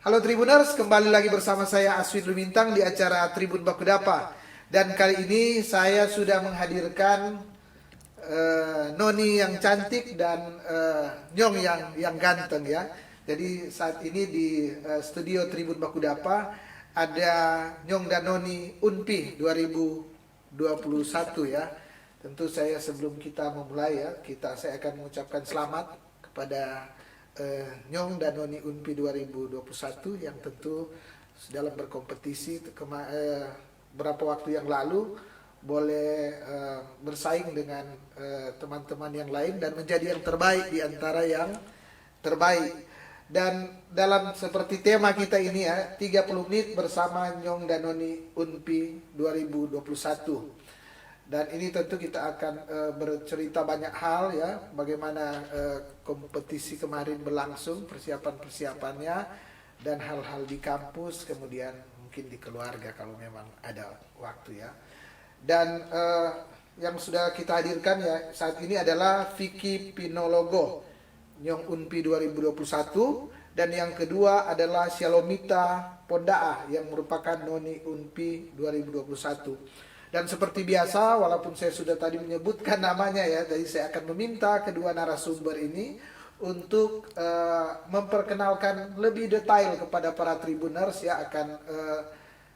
Halo Tribuners, kembali lagi bersama saya Aswin Lumintang di acara Tribun Bakudapa. Dan kali ini saya sudah menghadirkan Noni yang cantik dan Nyong yang ganteng ya. Jadi saat ini di studio Tribun Bakudapa ada Nyong dan Noni Unpi 2021 ya. Tentu saya sebelum kita memulai ya, saya akan mengucapkan selamat kepada Nyong dan Noni Unpi 2021 yang tentu dalam berkompetisi beberapa waktu yang lalu boleh bersaing dengan teman-teman yang lain dan menjadi yang terbaik di antara yang terbaik. Dan dalam seperti tema kita ini ya, 30 menit bersama Nyong dan Noni Unpi 2021. Dan ini tentu kita akan bercerita banyak hal ya, bagaimana kompetisi kemarin berlangsung, persiapan-persiapannya, dan hal-hal di kampus, kemudian mungkin di keluarga kalau memang ada waktu ya. Dan yang sudah kita hadirkan ya saat ini adalah Vicky Pinologo, Nyong Unpi 2021, dan yang kedua adalah Shalomita Pondaa yang merupakan Noni Unpi 2021. Dan seperti biasa, walaupun saya sudah tadi menyebutkan namanya ya, jadi saya akan meminta kedua narasumber ini untuk memperkenalkan lebih detail kepada para tribuners ya akan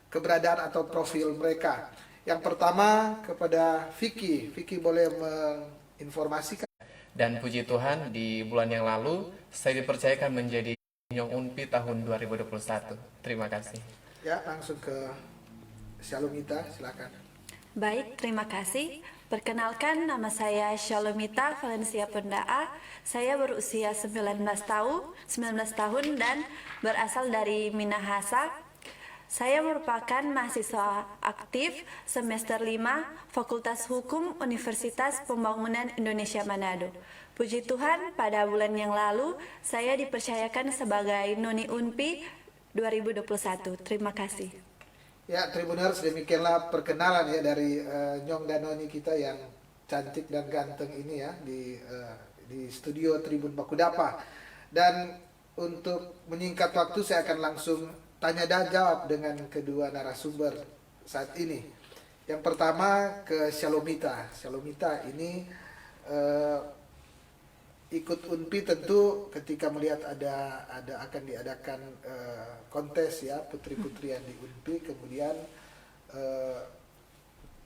keberadaan atau profil mereka. Yang pertama kepada Vicky. Vicky boleh menginformasikan. Dan puji Tuhan, di bulan yang lalu saya dipercayakan menjadi Nyong Unpi tahun 2021. Terima kasih. Ya, langsung ke Shalomita, silakan. Baik, terima kasih. Perkenalkan, nama saya Shalomita Valencia Pondaa. Saya berusia 19 tahun dan berasal dari Minahasa. Saya merupakan mahasiswa aktif semester 5 Fakultas Hukum Universitas Pembangunan Indonesia Manado. Puji Tuhan, pada bulan yang lalu saya dipercayakan sebagai Noni Unpi 2021. Terima kasih. Ya, Tribuners, demikianlah perkenalan ya dari Nyong dan Noni kita yang cantik dan ganteng ini ya di studio Tribun Bakudapa. Dan untuk menyingkat waktu saya akan langsung tanya dan jawab dengan kedua narasumber saat ini. Yang pertama ke Shalomita. Shalomita ini ikut Unpi tentu ketika melihat ada akan diadakan kontes ya putri-putri yang di Unpi, kemudian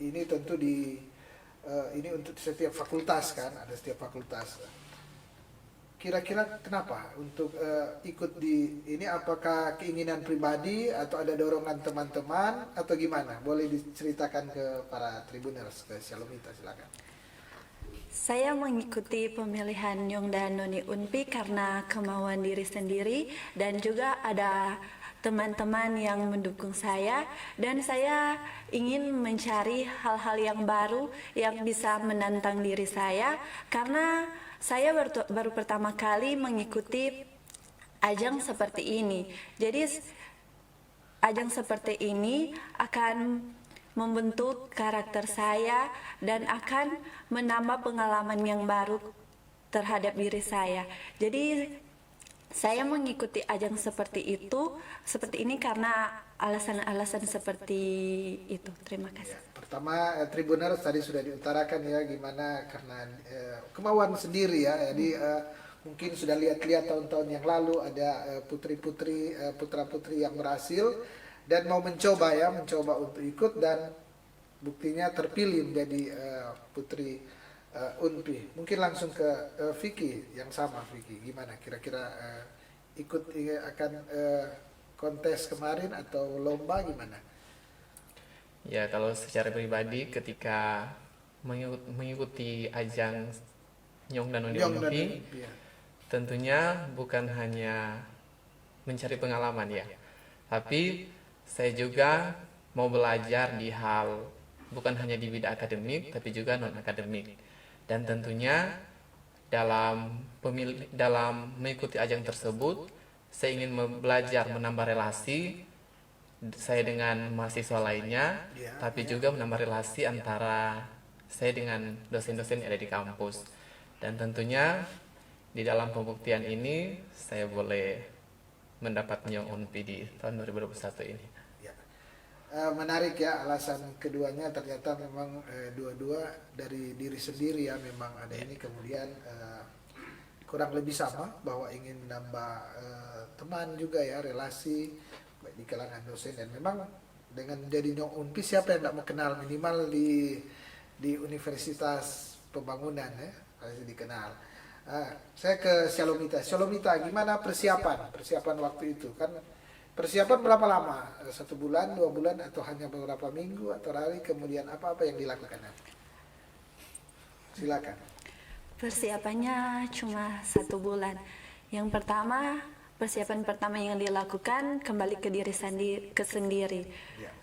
ini tentu ini untuk setiap fakultas kan, ada setiap fakultas. Kira-kira kenapa untuk ikut di ini, apakah keinginan pribadi atau ada dorongan teman-teman atau gimana? Boleh diceritakan ke para tribuners, ke Shalomita silakan. Saya mengikuti pemilihan Nyong dan Noni Unpi karena kemauan diri sendiri dan juga ada teman-teman yang mendukung saya, dan saya ingin mencari hal-hal yang baru yang bisa menantang diri saya karena saya baru pertama kali mengikuti ajang seperti ini. Jadi ajang seperti ini akan membentuk karakter saya dan akan menambah pengalaman yang baru terhadap diri saya. Jadi saya mengikuti ajang seperti ini karena alasan-alasan seperti itu. Terima kasih. Ya, pertama Tribuners tadi sudah diutarakan ya gimana karena kemauan sendiri ya. Jadi mungkin sudah lihat-lihat tahun-tahun yang lalu ada putri-putri, putra-putri yang berhasil dan mau mencoba untuk ikut, dan buktinya terpilih menjadi putri Unpi. Mungkin langsung ke Vicky yang sama. Vicky, gimana kira-kira ikut akan kontes kemarin atau lomba gimana? Ya, kalau secara pribadi ketika mengikuti ajang Nyong dan Noni Unpi, Ya. tentunya bukan hanya mencari pengalaman ya, tapi saya juga mau belajar di hal bukan hanya di bidang akademik tapi juga non akademik. Dan tentunya dalam mengikuti ajang tersebut saya ingin belajar menambah relasi saya dengan mahasiswa lainnya, tapi juga menambah relasi antara saya dengan dosen-dosen yang ada di kampus. Dan tentunya di dalam pembuktian ini saya boleh mendapat Nyong Unpi di tahun 2021 ini. Ya. Menarik ya, alasan keduanya ternyata memang dua-dua dari diri sendiri ya, memang ada ini, kemudian kurang lebih sama bahwa ingin menambah teman juga ya, relasi baik di kalangan dosen, dan memang dengan jadi Nyong Unpi siapa yang tidak mau kenal, minimal di Universitas Pembangunan ya pasti dikenal. Saya ke Shalomita. Shalomita, gimana persiapan waktu itu? Kan persiapan berapa lama? 1 bulan, 2 bulan, atau hanya beberapa minggu atau hari? Kemudian apa yang dilakukan? Silakan. Persiapannya cuma 1 bulan. Yang pertama, persiapan pertama yang dilakukan kembali ke diri sendiri. Ya.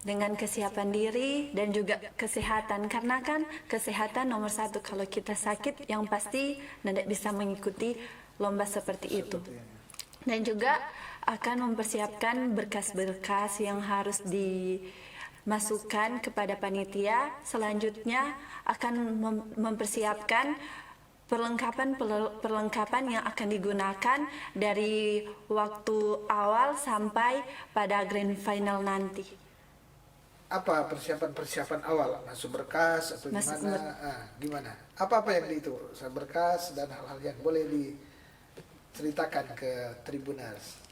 Dengan kesiapan diri dan juga kesehatan, karena kan kesehatan nomor 1. Kalau kita sakit, yang pasti tidak bisa mengikuti lomba seperti itu. Dan juga akan mempersiapkan berkas-berkas yang harus dimasukkan kepada panitia. Selanjutnya akan mempersiapkan perlengkapan yang akan digunakan dari waktu awal sampai pada grand final nanti. Apa persiapan awal? Masuk berkas atau gimana? Apa yang itu? Berkas dan hal-hal yang boleh diceritakan ke Tribuners.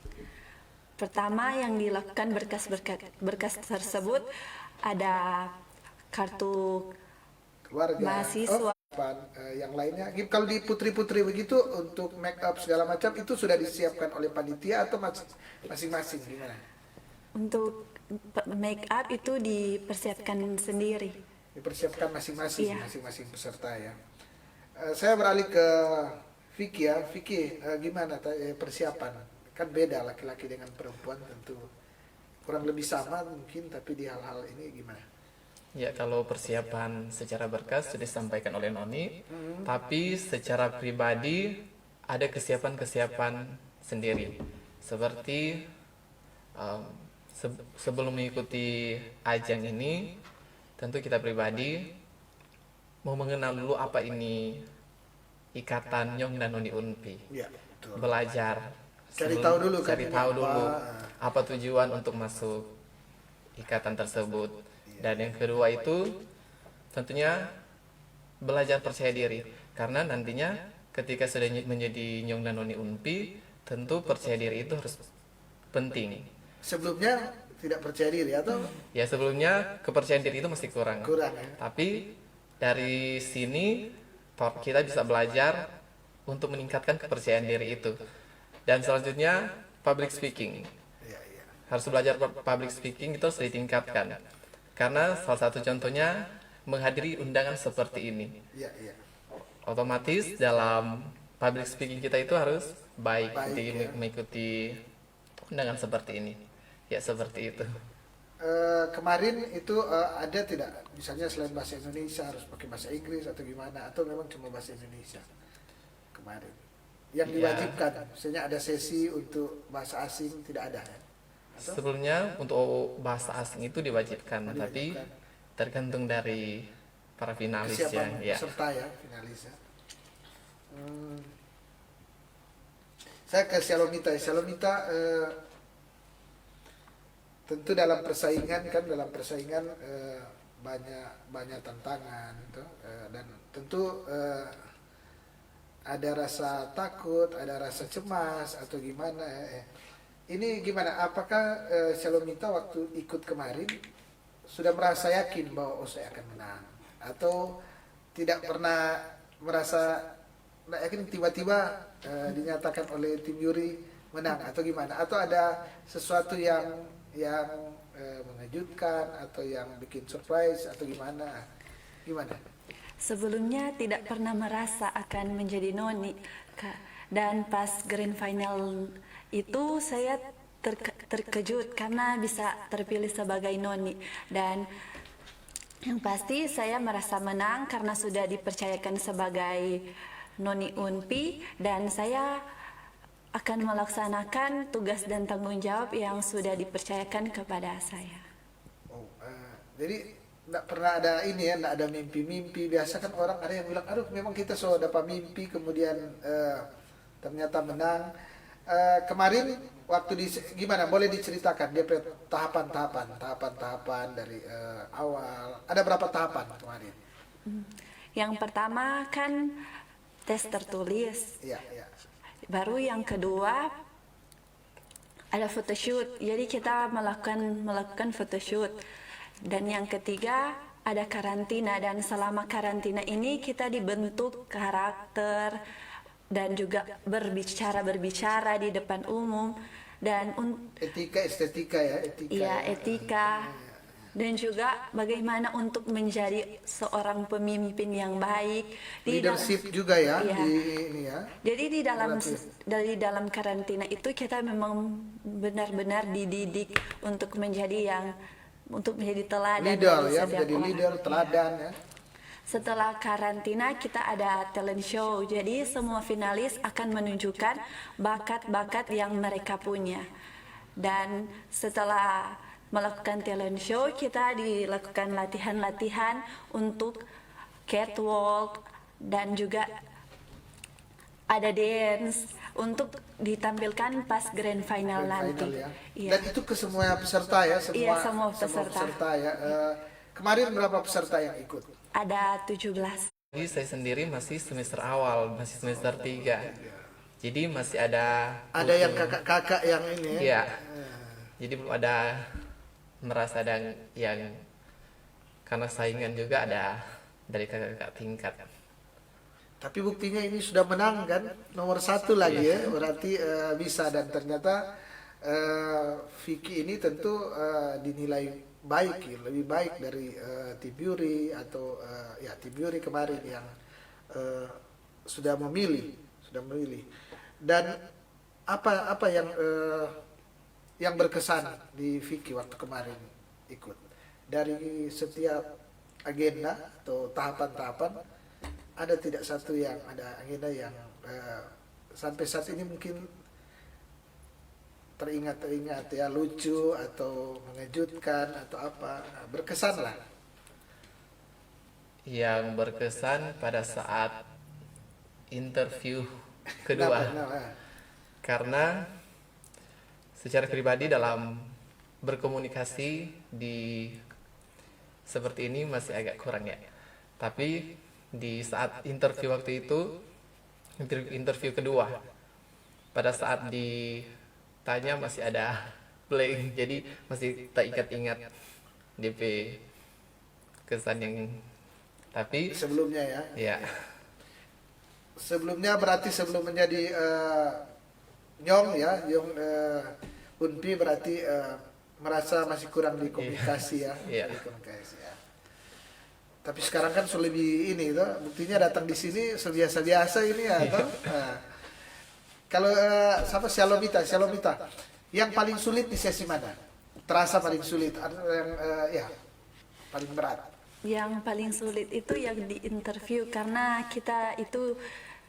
Pertama yang dilakukan berkas tersebut ada kartu keluarga, mahasiswa. Yang lainnya. Kalau di putri-putri begitu untuk make up segala macam itu sudah disiapkan oleh panitia atau masing-masing gimana? Untuk make up itu dipersiapkan sendiri. Dipersiapkan masing-masing, Iya. masing-masing peserta ya. Saya beralih ke Vicky ya. Vicky, gimana persiapan? Kan beda laki-laki dengan perempuan tentu. Kurang lebih sama mungkin, tapi di hal-hal ini gimana? Ya, kalau persiapan secara berkas sudah disampaikan oleh Noni, tapi secara pribadi ada kesiapan-kesiapan sendiri. Seperti sebelum mengikuti ajang ini, tentu kita pribadi mau mengenal dulu apa ini Ikatan Nyong dan Noni Unpi. Ya, betul. Belajar. Cari tahu dulu kan. Cari tahu dulu apa tujuan untuk masuk ikatan tersebut. Dan yang kedua itu tentunya belajar percaya diri, karena nantinya ketika sudah menjadi Nyong dan Noni Unpi, tentu percaya diri itu harus penting. Sebelumnya tidak percaya diri atau Ya, sebelumnya kepercayaan diri itu masih kurang. kurang ya? Tapi dari sini kita bisa belajar untuk meningkatkan kepercayaan diri itu. Dan selanjutnya public speaking. Iya, iya. Harus belajar public speaking itu harus ditingkatkan. Karena salah satu contohnya menghadiri undangan seperti ini. Iya, iya. Otomatis dalam public speaking kita itu harus baik ya. mengikuti undangan seperti ini. Ya, seperti itu. Kemarin itu ada tidak, misalnya selain bahasa Indonesia harus pakai bahasa Inggris atau gimana, atau memang cuma bahasa Indonesia kemarin yang Ya. diwajibkan, misalnya ada sesi untuk bahasa asing tidak ada ya? Atau? Sebelumnya untuk bahasa asing itu diwajibkan, Oh, tapi diwajibkan. tergantung dari para finalis Kesiapan ya. peserta ya, finalis ya. Saya ke Shalomita. Shalomita, tentu dalam persaingan banyak tantangan gitu, dan tentu ada rasa takut, ada rasa cemas atau gimana. Ini gimana? Apakah Shalomita waktu ikut kemarin sudah merasa yakin bahwa saya akan menang, atau tidak pernah merasa nggak yakin tiba-tiba dinyatakan oleh tim juri menang atau gimana? Atau ada sesuatu yang mengejutkan atau yang bikin surprise atau gimana? Gimana? Sebelumnya tidak pernah merasa akan menjadi Noni, dan pas grand final itu saya terkejut karena bisa terpilih sebagai Noni, dan yang pasti saya merasa menang karena sudah dipercayakan sebagai Noni Unpi, dan saya akan melaksanakan tugas dan tanggung jawab yang sudah dipercayakan kepada saya. Oh, jadi nggak pernah ada ini ya, nggak ada mimpi-mimpi. Biasa kan orang ada yang bilang, aduh memang kita sudah dapat mimpi kemudian ternyata menang. Kemarin waktu gimana? Boleh diceritakan dia tahapan-tahapan dari awal. Ada berapa tahapan kemarin? Yang pertama kan tes tertulis. Iya, iya. Baru yang kedua ada photoshoot. Jadi kita melakukan photoshoot. Dan yang ketiga ada karantina, dan selama karantina ini kita dibentuk karakter dan juga berbicara di depan umum, dan Etika, estetika ya, etika. iya, Ya. etika, dan juga bagaimana untuk menjadi seorang pemimpin yang baik Leadership juga ya Iya. di ini ya. Jadi di dalam karantina itu kita memang benar-benar dididik untuk menjadi teladan Leader bagi ya, setiap menjadi orang. leader, teladan ya. Setelah karantina kita ada talent show. Jadi semua finalis akan menunjukkan bakat-bakat yang mereka punya. Dan setelah melakukan talent show, kita dilakukan latihan-latihan untuk catwalk, dan juga ada dance untuk ditampilkan pas grand final Grand nanti. final ya. Iya. Dan itu ke semua peserta ya, Iya, semua peserta. ya. Kemarin berapa peserta yang ikut? Ada 17. Jadi saya sendiri masih semester awal, masih semester 3. Jadi masih ada Ada yang kakak-kakak yang ini ya. Iya. Jadi belum ada merasa ada yang karena saingan juga ada dari kakak-kakak tingkat. Tapi buktinya ini sudah menang kan, nomor 1 lagi ya, berarti bisa. Dan ternyata Vicky ini tentu dinilai baik, ya, lebih baik dari Tiburi atau Tim Yuri kemarin yang sudah memilih. Dan apa yang berkesan di Vicky waktu kemarin ikut dari setiap agenda atau tahapan-tahapan? Ada tidak satu yang ada agenda yang sampai saat ini mungkin teringat ya, lucu atau mengejutkan atau apa, berkesan lah? Yang berkesan pada saat interview kedua. Kenapa? Karena secara pribadi dalam berkomunikasi di seperti ini masih agak kurang ya. Tapi di saat interview waktu itu, interview kedua, pada saat ditanya masih ada blank, jadi masih tak ingat-ingat DP kesan yang, tapi Sebelumnya ya. ya Sebelumnya berarti sebelum menjadi Nyong Unpi berarti merasa masih kurang di komunikasi ya. Iya. Di komunikasi ya. Tapi sekarang kan sudah lebih ini tuh, buktinya datang di sini sebiasa-biasa ini ya toh. Nah, kalau siapa Shalomita, yang paling sulit di sesi mana? Terasa paling sulit, yang paling berat. Yang paling sulit itu yang di interview, karena kita itu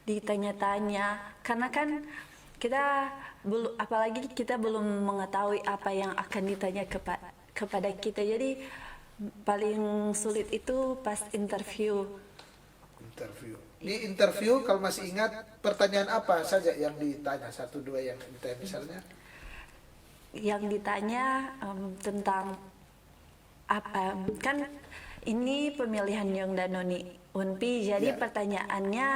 ditanya-tanya, karena kan apalagi kita belum mengetahui apa yang akan ditanya kepada kita. Jadi paling sulit itu pas interview. Di interview kalau masih ingat, pertanyaan apa saja yang ditanya? 1, 2 yang ditanya misalnya? Yang ditanya tentang apa, kan ini pemilihan Nyong dan Noni Unpi, jadi Ya. pertanyaannya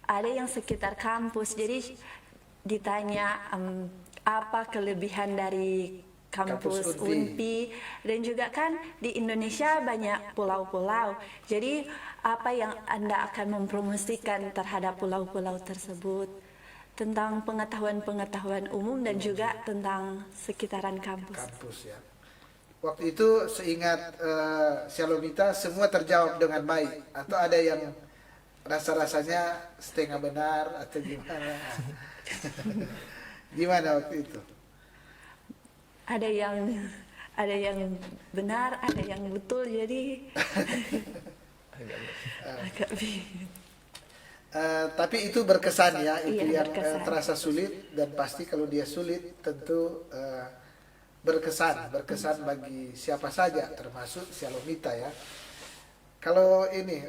ada yang sekitar kampus. Jadi ditanya apa kelebihan dari kampus Kampus Unpi. Unpi, dan juga kan di Indonesia banyak pulau-pulau. Jadi apa yang Anda akan mempromosikan terhadap pulau-pulau tersebut, tentang pengetahuan-pengetahuan umum dan juga tentang sekitaran kampus. Kampus ya. Waktu itu seingat Shalomita semua terjawab dengan baik, atau ada yang rasa-rasanya setengah benar atau gimana? Gimana waktu itu? Ada yang benar, ada yang betul, jadi agak bingung. Tapi itu berkesan ya, itu Iya, yang berkesan. terasa sulit, dan pasti kalau dia sulit tentu berkesan bagi siapa saja, termasuk Shalomita ya. Kalau ini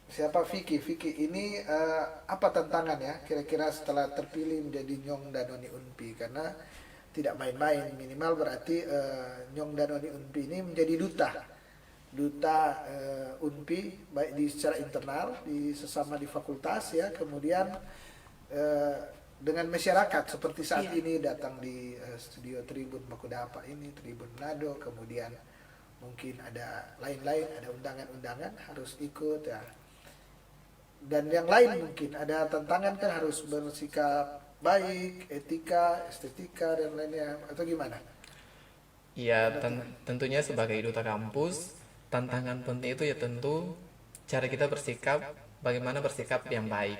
Siapa Vicky? Vicky ini apa tantangan ya kira-kira setelah terpilih menjadi Nyong Danoni Unpi, karena tidak main-main, minimal berarti Nyong Danoni Unpi ini menjadi duta Unpi baik di secara internal di sesama di fakultas ya, kemudian dengan masyarakat seperti saat ini datang di studio Tribun Bakudapa ini, Tribun Manado, kemudian mungkin ada lain-lain, ada undangan-undangan harus ikut ya. Dan yang lain mungkin ada tantangan kan, harus bersikap baik, etika, estetika dan lainnya, atau gimana? Ya, tentunya sebagai duta kampus, tantangan penting itu ya tentu cara kita bersikap, bagaimana bersikap yang baik.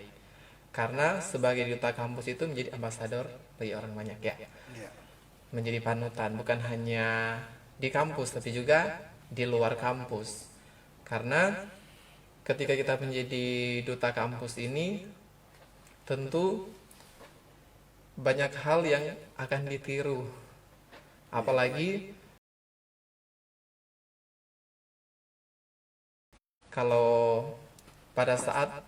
Karena sebagai duta kampus itu menjadi ambasador bagi orang banyak ya. Iya. Menjadi panutan bukan hanya di kampus tapi juga di luar kampus. Karena ketika kita menjadi duta kampus ini tentu banyak hal yang akan ditiru. Apalagi kalau pada saat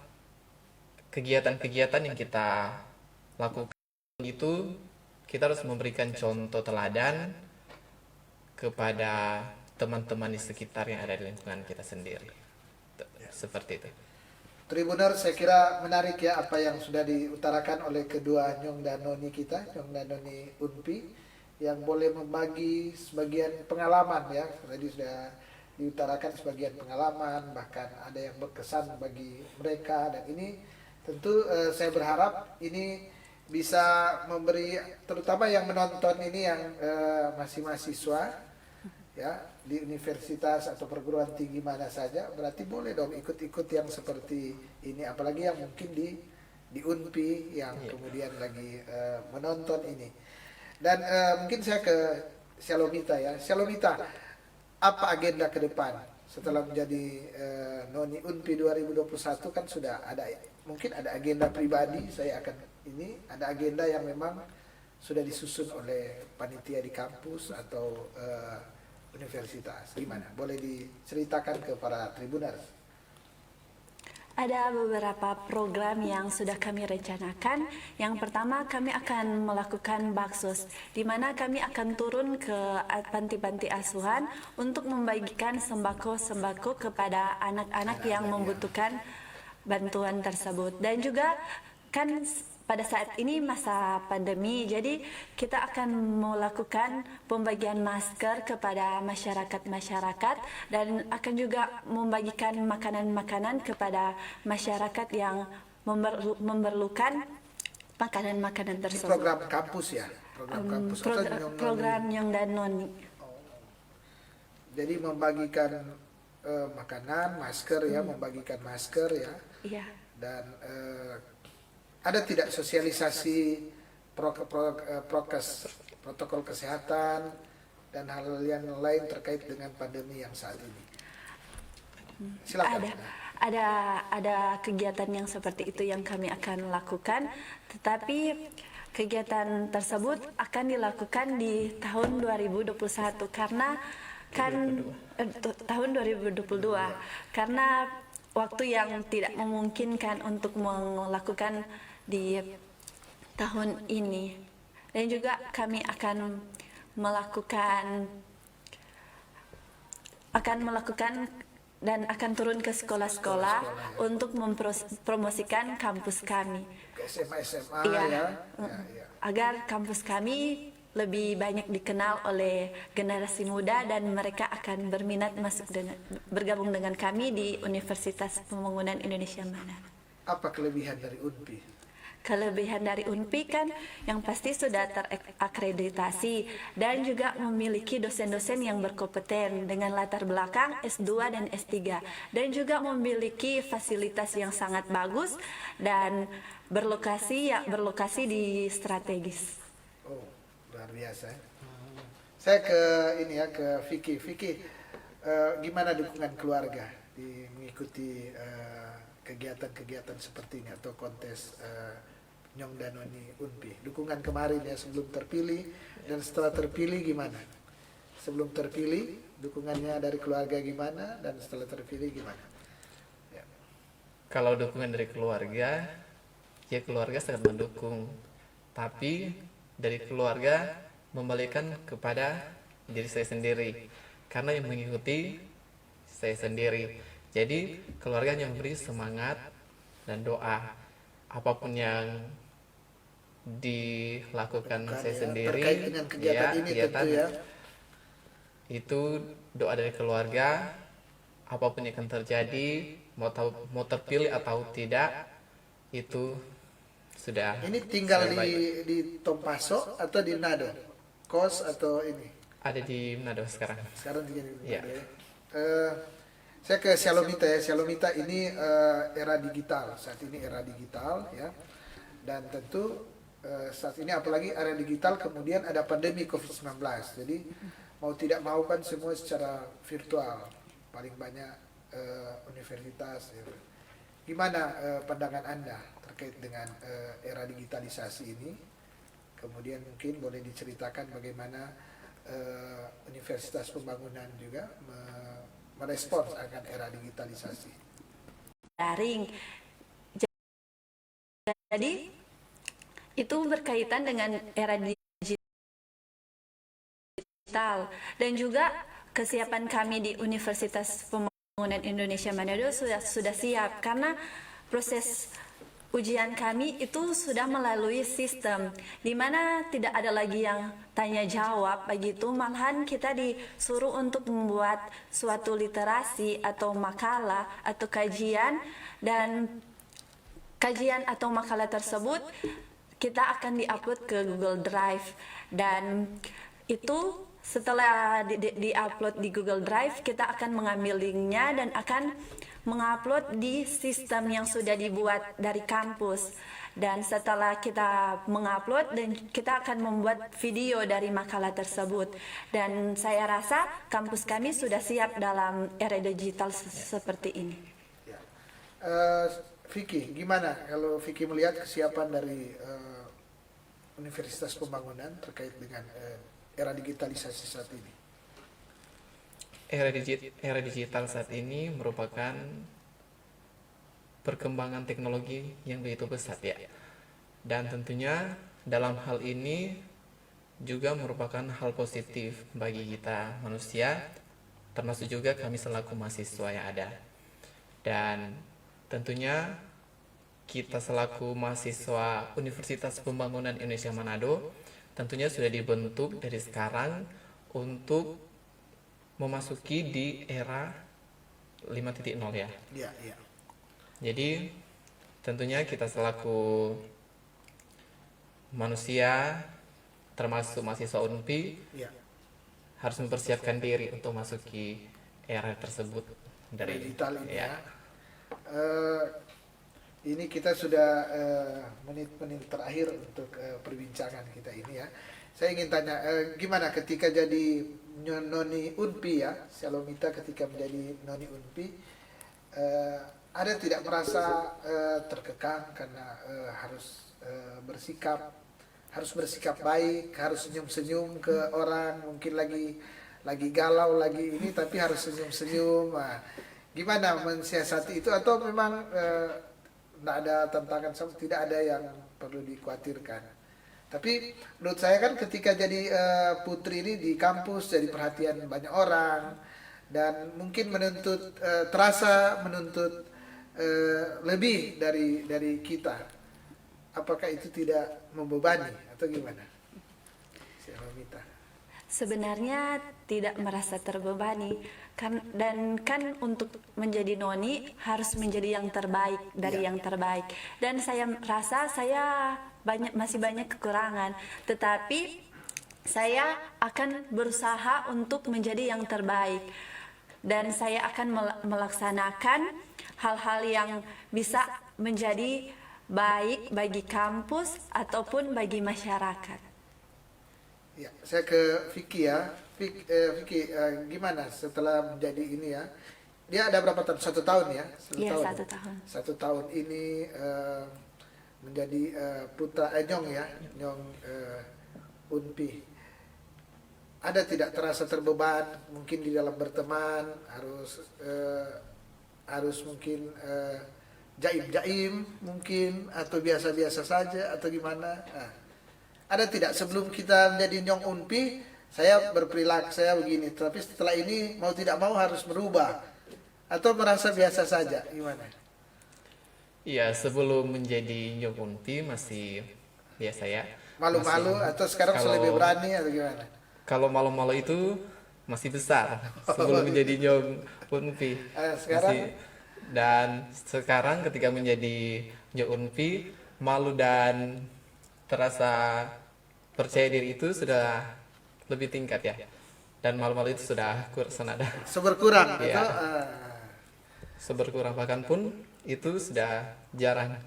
kegiatan-kegiatan yang kita lakukan itu, kita harus memberikan contoh teladan kepada teman-teman di sekitar yang ada di lingkungan kita sendiri. Seperti itu. Tribuner, saya kira menarik ya apa yang sudah diutarakan oleh kedua Nyong dan Noni kita, Nyong dan Noni Unpi, yang boleh membagi sebagian pengalaman ya. Tadi sudah diutarakan sebagian pengalaman, bahkan ada yang berkesan bagi mereka, dan ini tentu saya berharap ini bisa memberi, terutama yang menonton ini yang masih mahasiswa ya di universitas atau perguruan tinggi mana saja, berarti boleh dong ikut-ikut yang seperti ini, apalagi yang mungkin di Unpi yang kemudian lagi menonton ini. Dan mungkin saya ke Shalomita ya. Shalomita, apa agenda ke depan setelah menjadi Noni Unpi 2021? Kan sudah ada, mungkin ada agenda pribadi, saya akan ini ada agenda yang memang sudah disusun oleh panitia di kampus atau universitas. Gimana? Boleh diceritakan ke para tribuners? Ada beberapa program yang sudah kami rencanakan. Yang pertama, kami akan melakukan baksos, di mana kami akan turun ke panti-panti asuhan untuk membagikan sembako-sembako kepada anak-anak yang membutuhkan bantuan tersebut. Dan juga kan pada saat ini masa pandemi, jadi kita akan melakukan pembagian masker kepada masyarakat-masyarakat dan akan juga membagikan makanan-makanan kepada masyarakat yang memerlukan makanan-makanan Ini tersebut. program kampus ya? Program kampus atau Program Nyong dan Noni. Jadi membagikan makanan, masker ya, membagikan masker ya. Iya. Dan ada tidak sosialisasi prokes, protokol kesehatan dan hal yang lain terkait dengan pandemi yang saat ini? Silakan. Ada kegiatan yang seperti itu yang kami akan lakukan, tetapi kegiatan tersebut akan dilakukan di tahun 2021 karena tahun 2022 karena waktu yang tidak memungkinkan untuk melakukan di tahun ini. Dan juga kami akan melakukan dan akan turun ke sekolah-sekolah untuk mempromosikan kampus kami. Ke SMA Iya. ya. Agar kampus kami lebih banyak dikenal oleh generasi muda dan mereka akan berminat bergabung dengan kami di Universitas Pembangunan Indonesia Manado. Apa kelebihan dari UNPI? Kelebihan dari UNPI kan yang pasti sudah terakreditasi dan juga memiliki dosen-dosen yang berkompeten dengan latar belakang S2 dan S3 dan juga memiliki fasilitas yang sangat bagus dan berlokasi di strategis. Oh, luar biasa. Saya ke ini ya, ke Vicky. Vicky, gimana dukungan keluarga di mengikuti kegiatan-kegiatan seperti ini atau kontes Nyong dan Noni Unpi? Dukungan kemarin ya sebelum terpilih dan setelah terpilih gimana? Sebelum terpilih dukungannya dari keluarga gimana dan setelah terpilih gimana? Ya. Kalau dukungan dari keluarga, ya keluarga sangat mendukung. Tapi dari keluarga membalikan kepada diri saya sendiri. Karena yang mengikuti saya sendiri. Jadi keluarga yang memberi semangat dan doa. Apapun yang dilakukan saya sendiri, terkait dengan kegiatan ini tentu ya. Itu doa dari keluarga. Apapun yang akan terjadi, mau terpilih atau tidak, itu sudah. Ini tinggal saya baik. di Tompaso atau di Manado? Kos atau ini? Ada di Manado sekarang. Sekarang di Manado Iya. ya. Saya ke Shalomita ya. Shalomita ini era digital. Saat ini era digital ya. Dan tentu saat ini apalagi era digital, kemudian ada pandemi COVID-19. Jadi mau tidak mau kan semua secara virtual. Paling banyak universitas. Ya. Gimana pandangan Anda terkait dengan era digitalisasi ini? Kemudian mungkin boleh diceritakan bagaimana Universitas Pembangunan juga merespons akan era digitalisasi. Daring. Jadi itu berkaitan dengan era digital dan juga kesiapan kami di Universitas Pembangunan Indonesia Manado sudah siap karena proses ujian kami itu sudah melalui sistem di mana tidak ada lagi yang tanya jawab begitu, malahan kita disuruh untuk membuat suatu literasi atau makalah atau kajian, dan kajian atau makalah tersebut kita akan diupload ke Google Drive, dan itu setelah di-upload di Google Drive, kita akan mengambil linknya dan akan mengupload di sistem yang sudah dibuat dari kampus. Dan setelah kita mengupload, dan kita akan membuat video dari makalah tersebut. Dan saya rasa kampus kami sudah siap dalam era digital seperti ini. Ya. Vicky, gimana kalau Vicky melihat kesiapan dari Universitas Pembangunan terkait dengan era digitalisasi saat ini? Era digital saat ini merupakan perkembangan teknologi yang begitu pesat ya. Dan tentunya dalam hal ini juga merupakan hal positif bagi kita manusia, termasuk juga kami selaku mahasiswa yang ada. Dan tentunya kita selaku mahasiswa Universitas Pembangunan Indonesia Manado tentunya sudah dibentuk dari sekarang untuk memasuki di era 5.0 ya. Iya, iya. Jadi tentunya kita selaku manusia, termasuk mahasiswa UNPI, Ya. harus mempersiapkan diri untuk masuki era tersebut dari Digital ini ya. Ini kita sudah menit-menit terakhir untuk perbincangan kita ini ya. Saya ingin tanya, gimana ketika jadi Noni UNPI ya, Shalomita ketika menjadi Noni UNPI, ada tidak merasa terkekang karena harus bersikap baik, harus senyum-senyum ke orang, mungkin lagi galau lagi ini tapi harus senyum-senyum. Nah, gimana mensiasati itu, atau memang tidak ada tantangan, tidak ada yang perlu dikhawatirkan? Tapi menurut saya kan ketika jadi putri ini di kampus jadi perhatian banyak orang, dan mungkin terasa menuntut lebih dari kita. Apakah itu tidak membebani atau gimana? Shalomita. Sebenarnya tidak merasa terbebani, dan kan untuk menjadi noni harus menjadi yang terbaik dari yang terbaik. Dan saya rasa saya masih banyak kekurangan, tetapi saya akan berusaha untuk menjadi yang terbaik, dan saya akan melaksanakan hal-hal yang bisa menjadi baik bagi kampus ataupun bagi masyarakat. Ya, saya ke Vicky ya. Vicky, gimana setelah menjadi ini ya? Dia ada berapa tahun? 1 tahun ya? Iya, 1 tahun. 1 tahun ini menjadi putra Nyong ya, Nyong UNPI. Ada tidak terasa terbeban mungkin di dalam berteman, harus mungkin jaim-jaim mungkin, atau biasa-biasa saja, atau gimana? Nah, ada tidak sebelum kita menjadi Nyong Unpi, saya berperilaku saya begini, tapi setelah ini mau tidak mau harus berubah, atau merasa biasa saja, gimana? Iya, sebelum menjadi Nyong Unpi masih biasa ya. Malu-malu Masih- atau sekarang kalau- lebih berani atau gimana? Kalau malu-malu itu masih besar sebelum menjadi Nyong Unpi. Sekarang? Dan sekarang ketika menjadi Nyong Unpi, malu dan terasa percaya diri itu sudah lebih tingkat ya. Dan malu-malu itu sudah senada. Seberkurang Iya. atau Seberkurang bahkan pun itu sudah jarang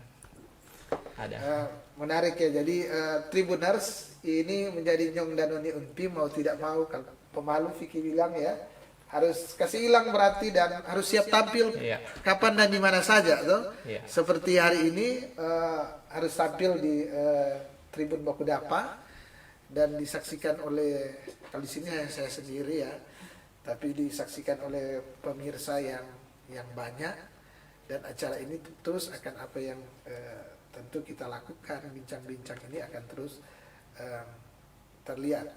ada. menarik ya. Jadi Tribuners ini menjadi Nyong dan Noni Unpi mau tidak mau, kalau pemalu Vicky bilang ya, harus kasih hilang berarti dan harus siap tampil Iya. kapan dan di mana saja tuh. Iya. Seperti hari ini harus tampil di Tribun Bakudapa dan disaksikan oleh, kalau di sini saya sendiri ya, tapi disaksikan oleh pemirsa yang banyak, dan acara ini terus akan apa yang tentu kita lakukan, bincang-bincang ini akan terus terlihat.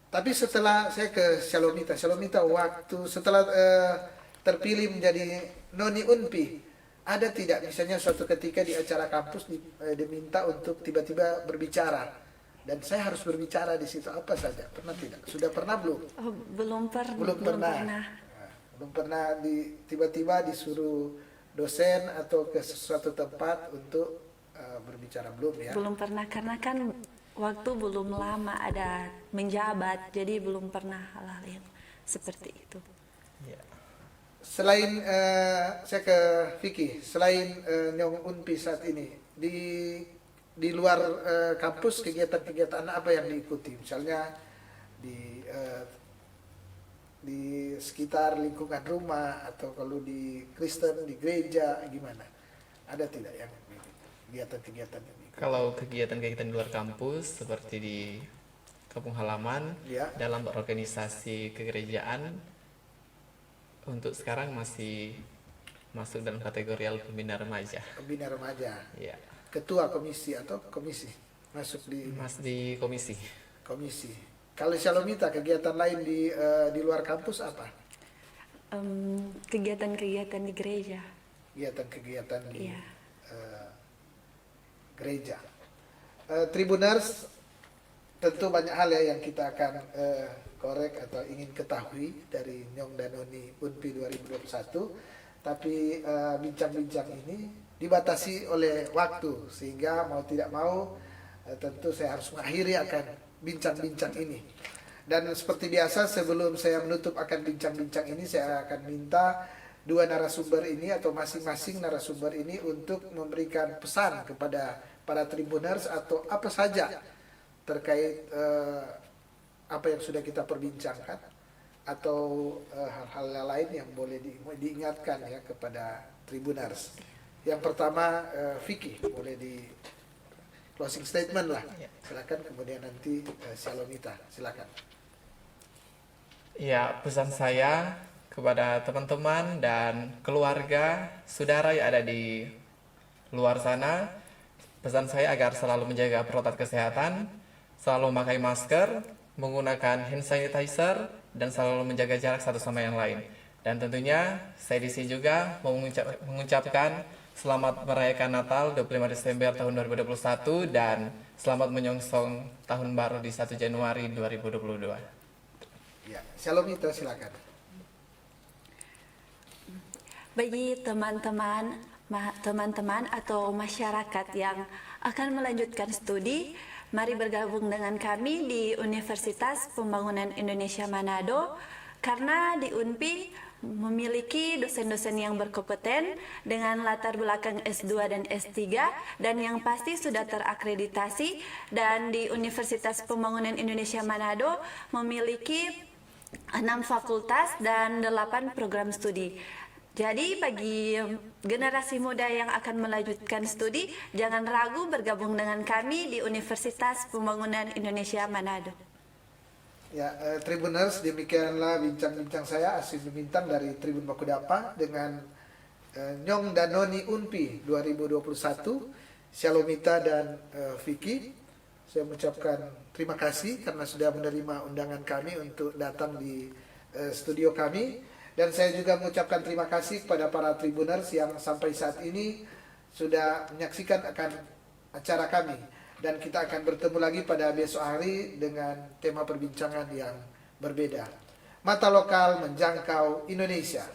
Tapi setelah saya ke Shalomita waktu setelah terpilih menjadi Noni Unpi, ada tidak misalnya suatu ketika di acara kampus diminta untuk tiba-tiba berbicara, dan saya harus berbicara di situ apa saja? Pernah tidak? Sudah pernah belum? Oh, belum Belum pernah. Nah, belum pernah tiba-tiba disuruh dosen atau ke sesuatu tempat untuk berbicara, belum ya? Belum pernah karena kan waktu belum lama ada menjabat, jadi belum pernah hal-hal yang seperti itu. Ya. Selain saya ke Vicky, selain Nyong Unpi saat ini di luar kampus, kegiatan-kegiatan apa yang diikuti? Misalnya di sekitar lingkungan rumah, atau kalau di Kristen di gereja gimana? Ada tidak yang kegiatan-kegiatan ini? Kalau kegiatan-kegiatan di luar kampus seperti di kampung halaman, Ya. dalam organisasi kegerejaan, untuk sekarang masih masuk dalam kategori pembina remaja. Pembina remaja, Ya, ketua komisi atau komisi masuk di Mas di komisi. komisi. Kalau Shalomita, kegiatan lain di luar kampus apa? Kegiatan-kegiatan di gereja. Kegiatan-kegiatan di Iya. gereja. Tribuners, tentu banyak hal ya yang kita akan korek atau ingin ketahui dari Nyong dan Noni Unpi 2021. Tapi bincang-bincang ini dibatasi oleh waktu, sehingga mau tidak mau tentu saya harus mengakhiri akan bincang-bincang ini. Dan seperti biasa, sebelum saya menutup akan bincang-bincang ini, saya akan minta dua narasumber ini atau masing-masing narasumber ini untuk memberikan pesan kepada para Tribuners atau apa saja terkait apa yang sudah kita perbincangkan, atau hal-hal lain yang boleh diingatkan ya kepada Tribuners. Yang pertama Vicky, boleh di closing statement lah, silakan. Kemudian nanti Shalomita, silakan. Ya, pesan saya kepada teman-teman dan keluarga, saudara yang ada di luar sana, pesan saya agar selalu menjaga protokol kesehatan, selalu memakai masker, menggunakan hand sanitizer, dan selalu menjaga jarak satu sama yang lain. Dan tentunya saya di sini juga mau mengucapkan selamat merayakan Natal 25 Desember tahun 2021 dan selamat menyongsong tahun baru di 1 Januari 2022. Ya, Shalomita, silakan. Bagi teman-teman atau masyarakat yang akan melanjutkan studi, mari bergabung dengan kami di Universitas Pembangunan Indonesia Manado, karena di UNPI memiliki dosen-dosen yang berkompeten dengan latar belakang S2 dan S3 dan yang pasti sudah terakreditasi, dan di Universitas Pembangunan Indonesia Manado memiliki 6 fakultas dan 8 program studi. Jadi bagi generasi muda yang akan melanjutkan studi, jangan ragu bergabung dengan kami di Universitas Pembangunan Indonesia Manado. Ya, Tribuners, demikianlah bincang-bincang saya Asim Bintang dari Tribun Bakudapa dengan Nyong dan Noni Unpi 2021, Shalomita dan Vicky. Saya mengucapkan terima kasih karena sudah menerima undangan kami untuk datang di studio kami. Dan saya juga mengucapkan terima kasih kepada para tribuners yang sampai saat ini sudah menyaksikan akan acara kami. Dan kita akan bertemu lagi pada besok hari dengan tema perbincangan yang berbeda. Mata lokal menjangkau Indonesia.